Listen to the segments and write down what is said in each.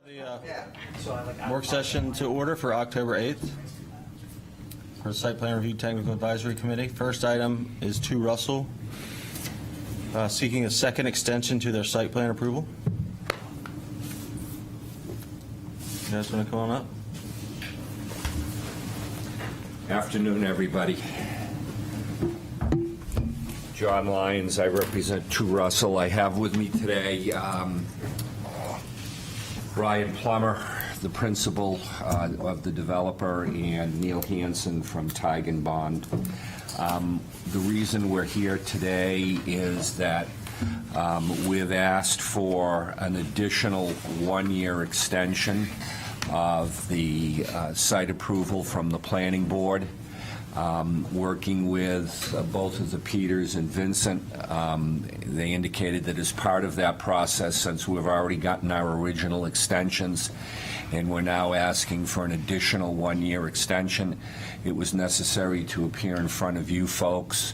The work session to order for October 8th for the Site Plan Review Technical Advisory Committee. First item is 2 Russell, seeking a second extension to their site plan approval. You guys want to come on up? Afternoon, everybody. John Lyons, I represent 2 Russell. I have with me today Brian Plummer, the principal of the developer, and Neil Hansen from Tigan Bond. The reason we're here today is that we've asked for an additional 1-year extension of the site approval from the planning board. Working with both of the Peters and Vincent, they indicated that as part of that process, since we've already gotten our original extensions and we're now asking for an additional 1-year extension, it was necessary to appear in front of you folks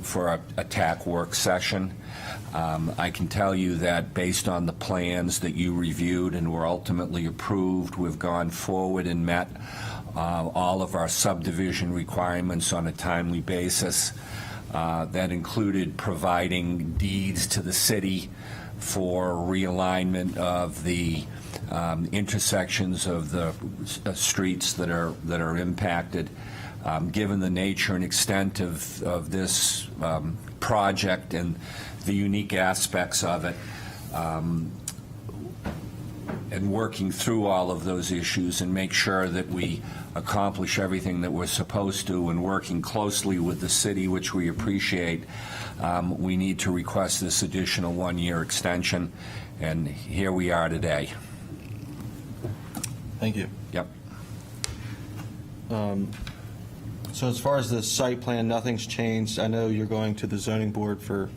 for a TAC work session. I can tell you that based on the plans that you reviewed and were ultimately approved, we've gone forward and met all of our subdivision requirements on a timely basis. That included providing deeds to the city for realignment of the intersections of the streets that are impacted. Given the nature and extent of this project and the unique aspects of it, and working through all of those issues and make sure that we accomplish everything that we're supposed to, and working closely with the city, which we appreciate, we need to request this additional 1-year extension, and here we are today. Thank you. Yep. So as far as the site plan, nothing's changed. I know you're going to the zoning board for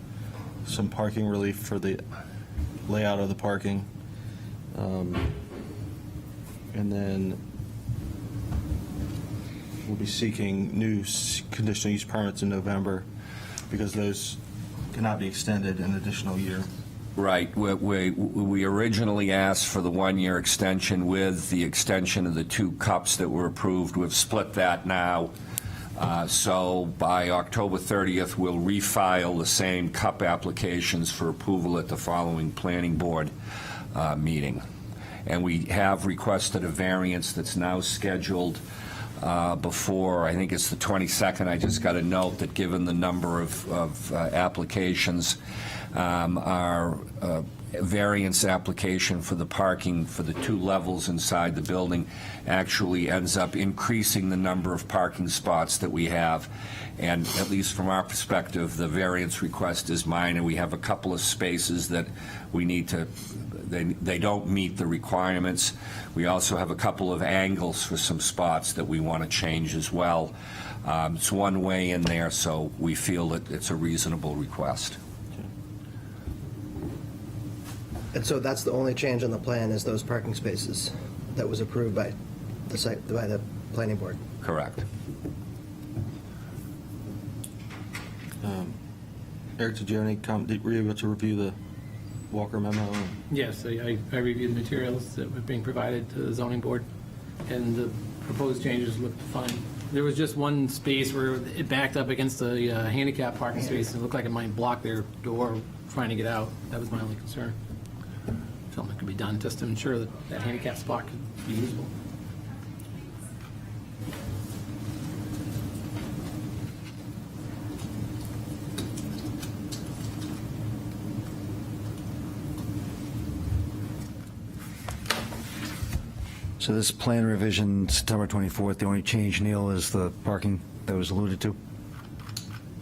some parking relief for the layout of the parking. And then we'll be seeking new conditional use permits in November because those cannot be extended an additional year. Right. We originally asked for the 1-year extension with the extension of the 2 cups that were approved. We've split that now. So by October 30th, we'll refile the same cup applications for approval at the following planning board meeting. And we have requested a variance that's now scheduled before, I think it's the 22nd. I just got a note that given the number of applications, our variance application for the parking for the 2 levels inside the building actually ends up increasing the number of parking spots that we have. And at least from our perspective, the variance request is minor. We have a couple of spaces that we need to, they don't meet the requirements. We also have a couple of angles for some spots that we want to change as well. It's one way in there, so we feel that it's a reasonable request. And so that's the only change on the plan is those parking spaces that was approved by the site, by the planning board. Correct. Eric, did you have any comment? Were you able to review the Walker memo? Yes, I reviewed the materials that were being provided to the zoning board, and the proposed changes looked fine. There was just one space where it backed up against the handicap parking space, and it looked like it might block their door trying to get out. That was my only concern. Something could be done just to ensure that that handicap spot could be usable. So this plan revision, September 24th, the only change, Neil, is the parking that was alluded to?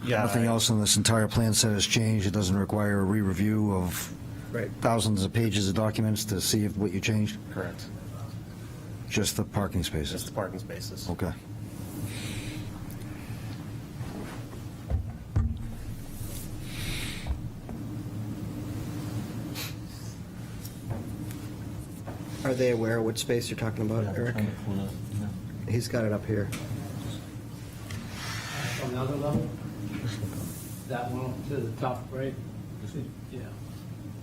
Yeah. Nothing else on this entire plan set has changed? It doesn't require a re-review of Right. thousands of pages of documents to see if what you changed? Correct. Just the parking spaces? Just the parking spaces. Okay. Are they aware of what space you're talking about, Eric? He's got it up here. On the other level? That one up to the top right? Yeah.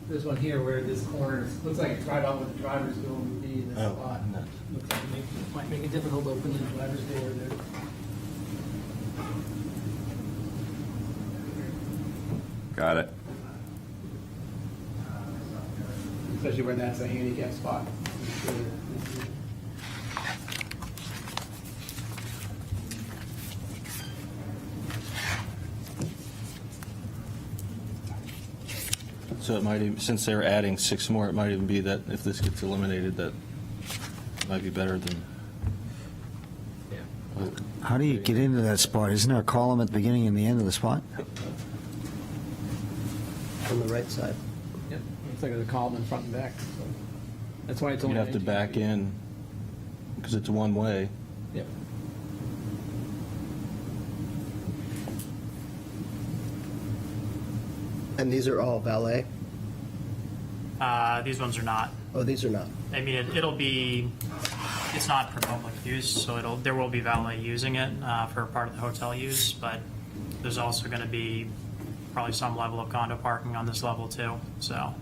This one here where this corner, looks like it's right out where the driver's door would be in this Oh, spot. no. Looks like it might make it difficult to open the driver's door there. Got it. Especially where that's a handicap spot. So it might even, since they're adding 6 more, it might even be that if this gets eliminated, that might be better than. How do you get into that spot? Isn't there a column at the beginning and the end of the spot? On the right side. Yep, looks like there's a column in front and back, so. That's why it's You'd only. have to 19 back feet. in, because it's one way. Yep. And these are all valet? These ones are not. Oh, these are not. I mean, it'll be, it's not for public use, so there will be valet using it for part of the hotel use, but there's also going to be probably some level of condo parking on this level too, so.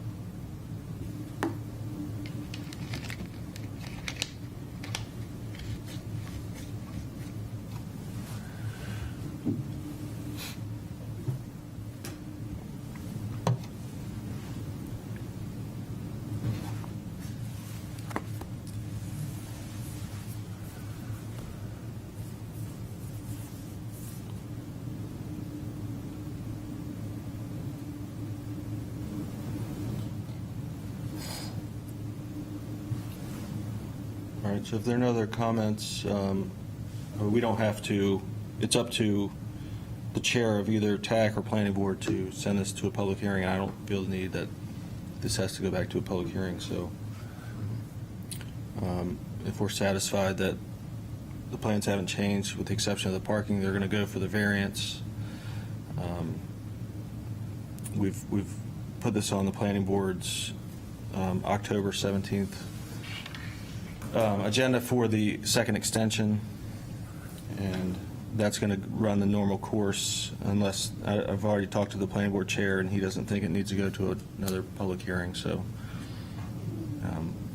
All right, so if there are no other comments, we don't have to, it's up to the chair of either TAC or planning board to send this to a public hearing. I don't feel the need that this has to go back to a public hearing, so if we're satisfied that the plans haven't changed with the exception of the parking, they're going to go for the variance. We've put this on the planning board's October 17th agenda for the second extension, and that's going to run the normal course unless, I've already talked to the planning board chair, and he doesn't think it needs to go to another public hearing, so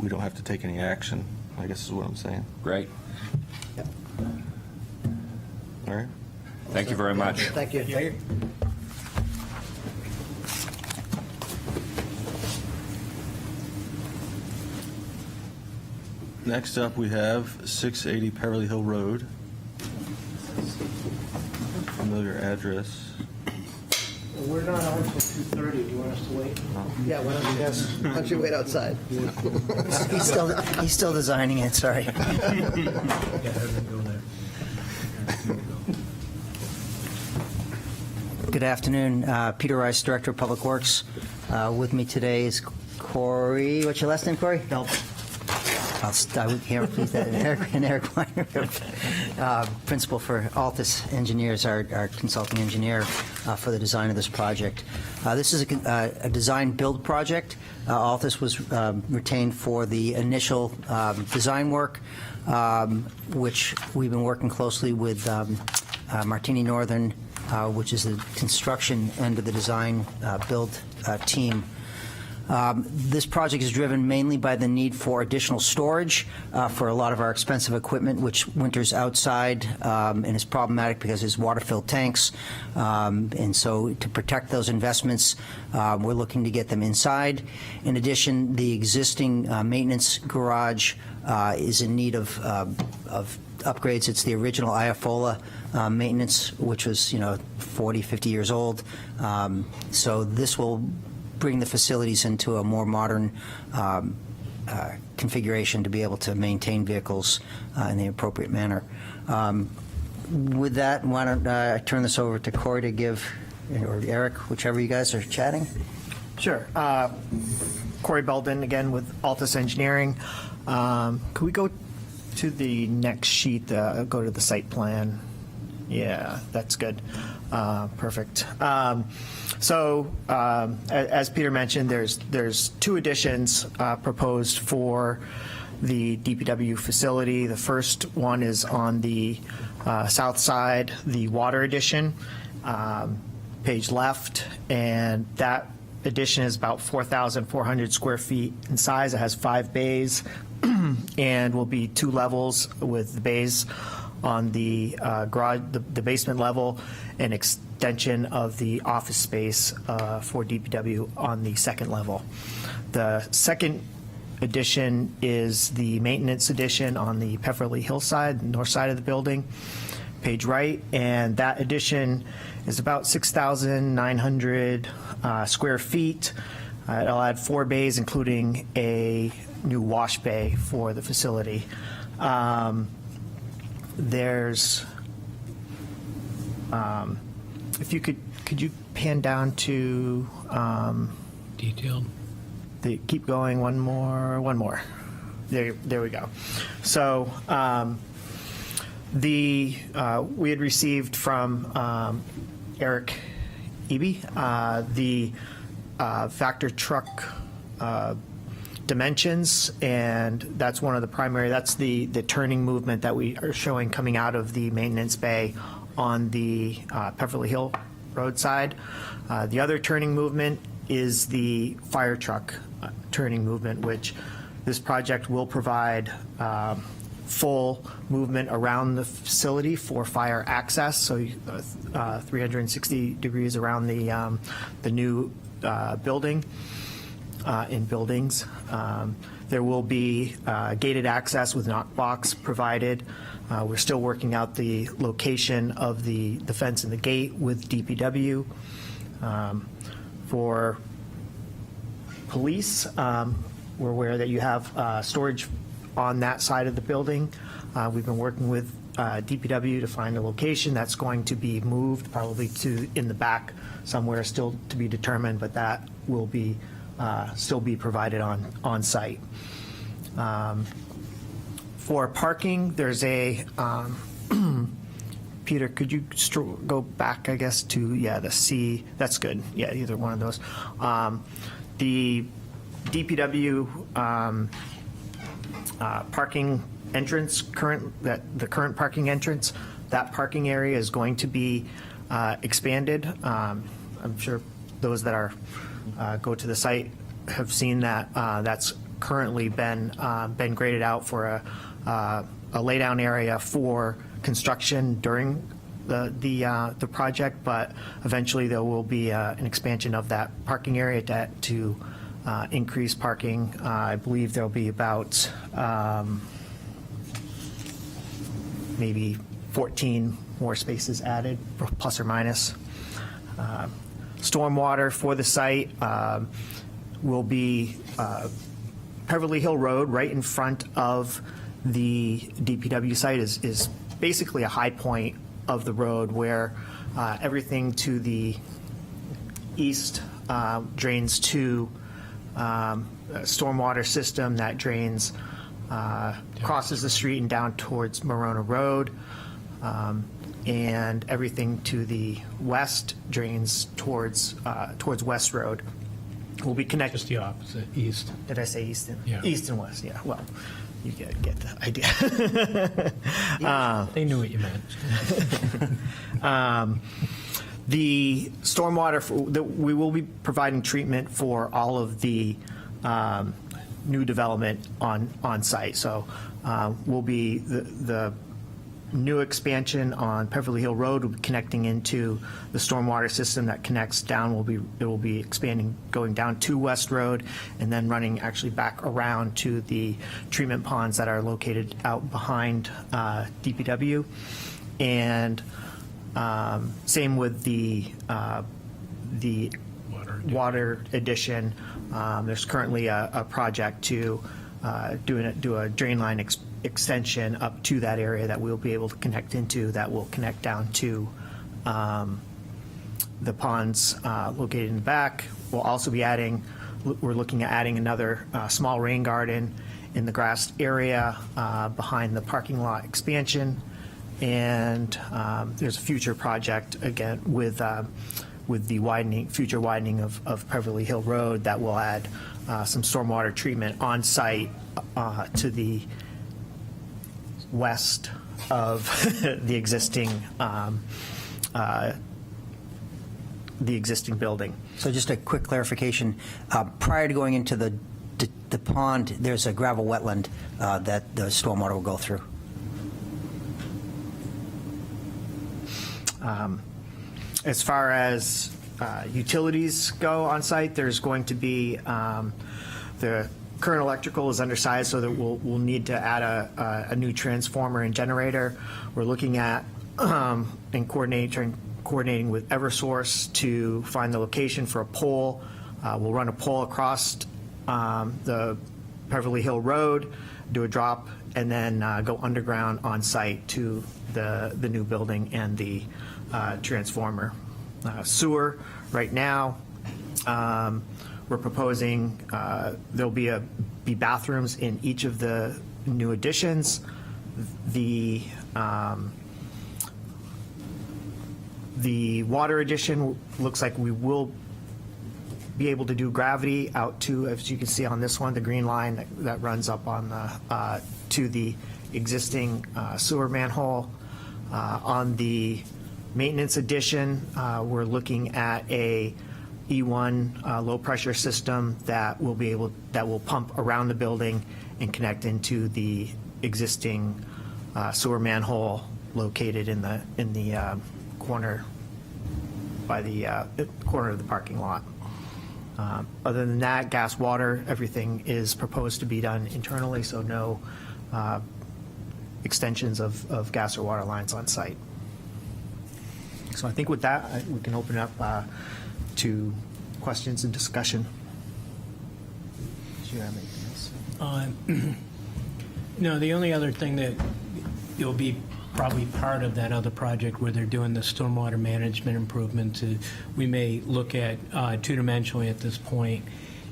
we don't have to take any action, I guess is what I'm saying. Great. Yep. All right? Thank you very much. Thank you. Next up, we have 680 Peverly Hill Road. Familiar address. We're not on until 2:30. Do you want us to wait? Yeah, why don't you wait outside? He's still designing it, sorry. Good afternoon. Peter Rice, Director of Public Works. With me today is Corey. What's your last name, Corey? Nope. I would hear please that. And Eric Weiner, Principal for Altus Engineers, our consulting engineer for the design of this project. This is a design-build project. Altus was retained for the initial design work, which we've been working closely with Martini Northern, which is the construction end of the design build team. This project is driven mainly by the need for additional storage for a lot of our expensive equipment, which winters outside and is problematic because it's water-filled tanks. And so to protect those investments, we're looking to get them inside. In addition, the existing maintenance garage is in need of upgrades. It's the original Iafola maintenance, which was 40, 50 years old. So this will bring the facilities into a more modern configuration to be able to maintain vehicles in the appropriate manner. With that, why don't I turn this over to Corey to give, or Eric, whichever you guys are chatting. Sure. Corey Belden, again, with Altus Engineering. Could we go to the next sheet, go to the site plan? Yeah, that's good. Perfect. As Peter mentioned, there's 2 additions proposed for the DPW facility. The first one is on the south side, the water addition, page left, and that addition is about 4,400 square feet in size. It has 5 bays and will be 2 levels with the bays on the garage, the basement level, and extension of the office space for DPW on the second level. The second addition is the maintenance addition on the Pefferly Hill side, north side of the building, page right, and that addition is about 6,900 square feet. It'll add 4 bays, including a new wash bay for the facility. There's, if you could you pan down to, Detailed. keep going, one more. There we go. So we had received from Eric Eby the Vector truck dimensions, and that's one of the primary, that's the turning movement that we are showing coming out of the maintenance bay on the Pefferly Hill roadside. The other turning movement is the fire truck turning movement, which this project will provide full movement around the facility for fire access, so 360 degrees around the new building. In buildings. There will be gated access with knock box provided. We're still working out the location of the fence and the gate with DPW. For police, we're aware that you have storage on that side of the building. We've been working with DPW to find a location that's going to be moved, probably to in the back somewhere, still to be determined, but that will be still be provided on site. For parking, there's a Peter, could you go back, I guess, to the C? That's good. Yeah, either one of those. The DPW parking entrance, the current parking entrance, that parking area is going to be expanded. I'm sure those that are go to the site have seen that that's currently been graded out for a laydown area for construction during the project, but eventually there will be an expansion of that parking area to increase parking. I believe there'll be about maybe 14 more spaces added, plus or minus. Stormwater for the site will be Pefferly Hill Road, right in front of the DPW site, is basically a high point of the road where everything to the east drains to a stormwater system that drains, crosses the street and down towards Marona Road. And everything to the west drains towards West Road. Will be connected. Just the opposite, east. Did I say east and Yeah. east and west? Yeah. Well, you get the idea. They knew what you meant. The stormwater, we will be providing treatment for all of the new development on site. So will be the new expansion on Pefferly Hill Road will be connecting into the stormwater system that connects down. It will be expanding, going down to West Road, and then running actually back around to the treatment ponds that are located out behind DPW. And same with the water addition. There's currently a project to do a drain line extension up to that area that we'll be able to connect into, that will connect down to the ponds located in the back. We'll also be we're looking at adding another small rain garden in the grassed area behind the parking lot expansion. And there's a future project, again, with the future widening of Pefferly Hill Road that will add some stormwater treatment on site to the west of the existing the existing building. So just a quick clarification. Prior to going into the pond, there's a gravel wetland that the stormwater will go through. As far as utilities go on site, there's going to be, the current electrical is undersized, so that we'll need to add a new transformer and generator. We're looking at and coordinating with Eversource to find the location for a pole. We'll run a pole across the Beverly Hill Road, do a drop, and then go underground on site to the new building and the transformer. Sewer, right now, we're proposing there'll be bathrooms in each of the new additions. The water addition looks like we will be able to do gravity out to, as you can see on this one, the green line that runs up on the to the existing sewer manhole. On the maintenance addition, we're looking at a E1 low pressure system that will pump around the building and connect into the existing sewer manhole located in the corner by the corner of the parking lot. Other than that, gas, water, everything is proposed to be done internally, so no extensions of gas or water lines on site. So I think with that, we can open up to questions and discussion. Do you have anything else? No, the only other thing that you'll be probably part of that other project where they're doing the stormwater management improvements, we may look at two-dimensionally at this point,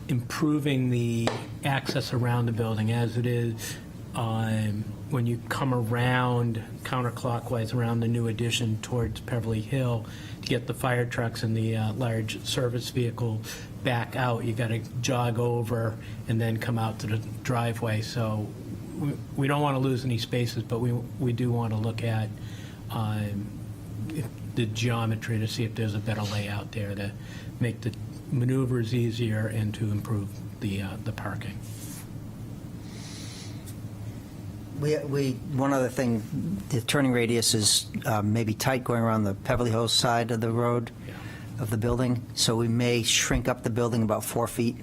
improving the access around the building as it is when you come around counterclockwise around the new addition towards Beverly Hill to get the fire trucks and the large service vehicle back out. You got to jog over and then come out to the driveway. So we don't want to lose any spaces, but we do want to look at the geometry to see if there's a better layout there to make the maneuvers easier and to improve the parking. One other thing, the turning radius is maybe tight going around the Beverly Hills side of the road of the building, so we may shrink up the building about 4 feet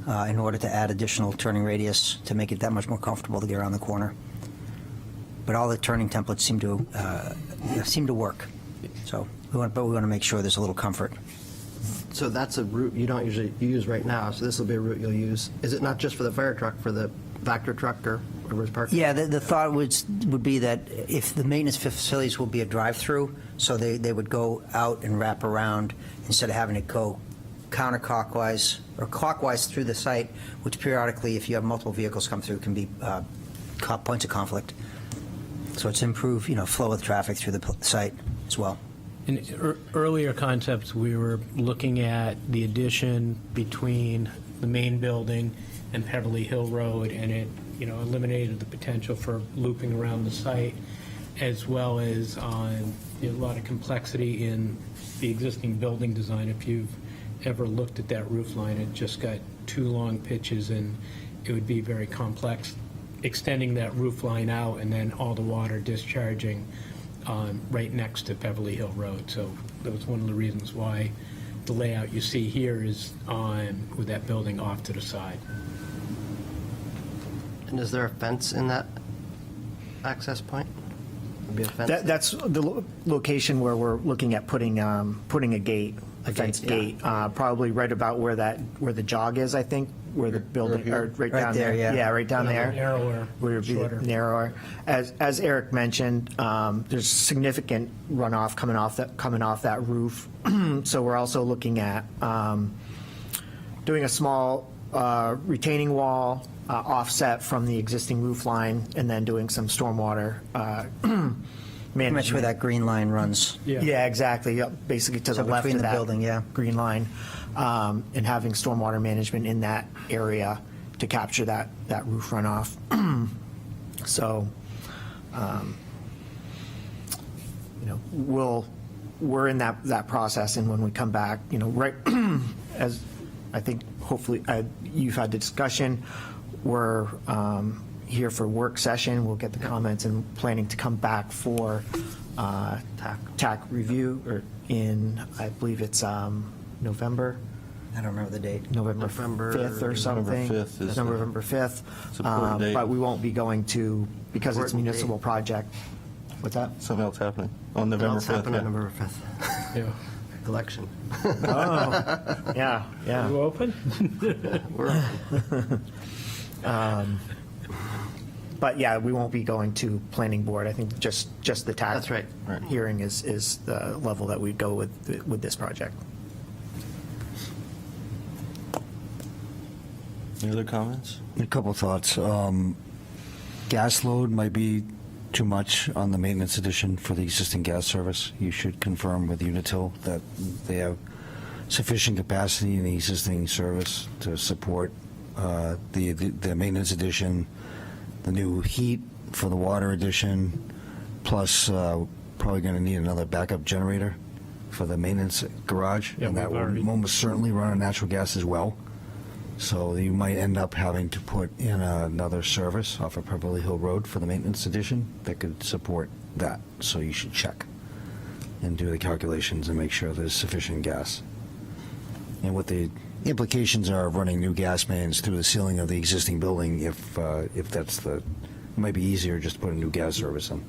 in order to add additional turning radius to make it that much more comfortable to get around the corner. But all the turning templates seem to work. So we want to make sure there's a little comfort. So that's a route you don't usually use right now, so this will be a route you'll use. Is it not just for the fire truck, for the Vector truck or whatever's parked? Yeah, the thought would be that if the maintenance facilities will be a drive-through, so they would go out and wrap around instead of having to go counterclockwise or clockwise through the site, which periodically, if you have multiple vehicles come through, can be points of conflict. So it's improve, flow of traffic through the site as well. In earlier concepts, we were looking at the addition between the main building and Beverly Hill Road, and it eliminated the potential for looping around the site, as well as a lot of complexity in the existing building design. If you've ever looked at that roof line, it just got 2 long pitches, and it would be very complex extending that roof line out and then all the water discharging right next to Beverly Hill Road. So that was one of the reasons why the layout you see here is with that building off to the side. And is there a fence in that access point? Would be a fence? That's the location where we're looking at putting a gate, a fenced yeah. gate, probably right about where the jog is, I think, where the building, or right down there, there. yeah. Right down there. Narrower, Where it would be shorter. narrower. As Eric mentioned, there's significant runoff coming off that roof. So we're also looking at doing a small retaining wall offset from the existing roof line, and then doing some stormwater Pretty much management. where that green line runs. Yeah, exactly. Yep. Basically to So the left between of the that building, yeah. green line, and having stormwater management in that area to capture that roof runoff. So, we'll we're in that process, and when we come back, right, as I think hopefully you've had the discussion, we're here for work session, we'll get the comments and planning to come back for TAC review, or in, I believe it's November. I don't remember the date. November November 5th or something. 5th is the- November 5th. It's an important date. But we won't be going to, because it's a Important municipal project. What's that? Something else happening on November What's 5th. happening yeah. on November 5th? Yeah. Election. Yeah, yeah. You open? But yeah, we won't be going to planning board. I think just the TAC. That's right. Right. Hearing is the level that we'd go with this project. Any other comments? A couple thoughts. Gas load might be too much on the maintenance addition for the existing gas service. You should confirm with Unitil that they have sufficient capacity in the existing service to support the maintenance addition, the new heat for the water addition, plus probably going to need another backup generator for the maintenance garage. Yeah, and that we've already- will almost certainly run on natural gas as well. So you might end up having to put in another service off of Beverly Hill Road for the maintenance addition that could support that. So you should check and do the calculations and make sure there's sufficient gas. And what the implications are of running new gas mains through the ceiling of the existing building, if that's it might be easier just to put a new gas service in.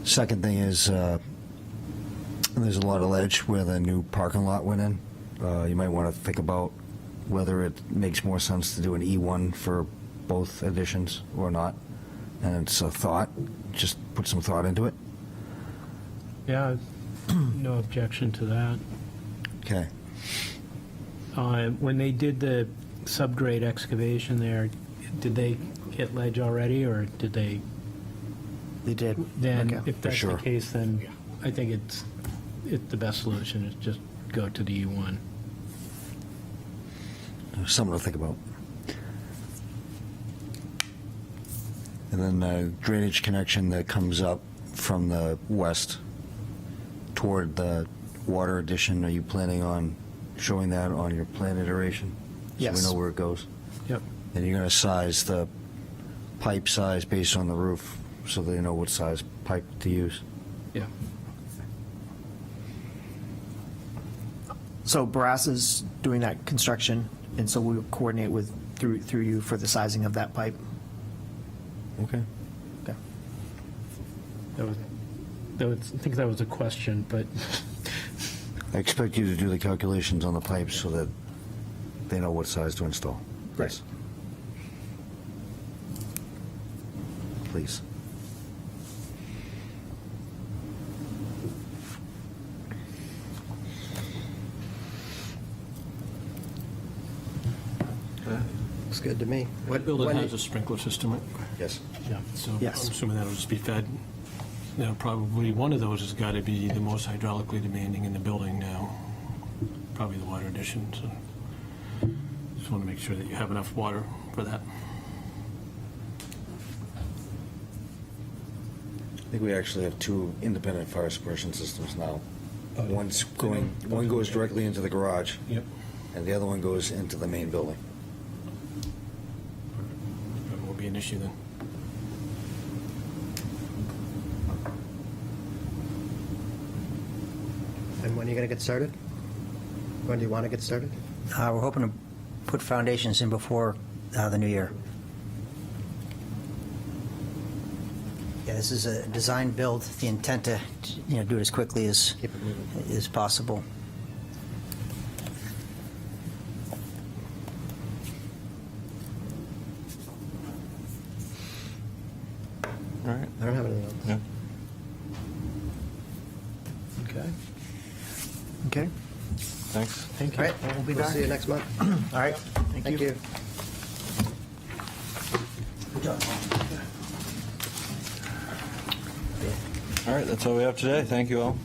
Second thing is there's a lot of ledge where the new parking lot went in. You might want to think about whether it makes more sense to do an E1 for both additions or not. And it's a thought. Just put some thought into it. Yeah, no objection to that. Okay. When they did the subgrade excavation there, did they hit ledge already, or did they? They did. Then, Okay. if that's sure. the case, then I think it's the best solution is just go to the E1. Something to think about. And then the drainage connection that comes up from the west toward the water addition, are you planning on showing that on your plan iteration? Yes. So we know where it goes? Yep. And you're going to size the pipe size based on the roof so they know what size pipe to use? Yeah. So Barras is doing that construction, and so we'll coordinate with, through you for the sizing of that pipe. Okay. Okay. I think that was a question, but I expect you to do the calculations on the pipes so that they know what size to install. Right. Please. Looks good to me. What building when- has a sprinkler system? Yes. Yeah. So Yes. I'm assuming that'll just be fed. Now, probably one of those has got to be the most hydraulically demanding in the building now. Probably the water addition, so just want to make sure that you have enough water for that. I think we actually have two independent fire suppression systems now. One goes directly into the garage, Yep. and the other one goes into the main building. That won't be an issue then. And when are you going to get started? When do you want to get started? We're hoping to put foundations in before the new year. Yeah, this is a design build. The intent to do it as quickly as Keep it moving. is possible. All right. I don't have anything else. Yeah. okay. Okay. Thanks. Thank All you. right, We'll be we'll back. see you next month. All right. Thank you. All right, that's all we have today. Thank you all.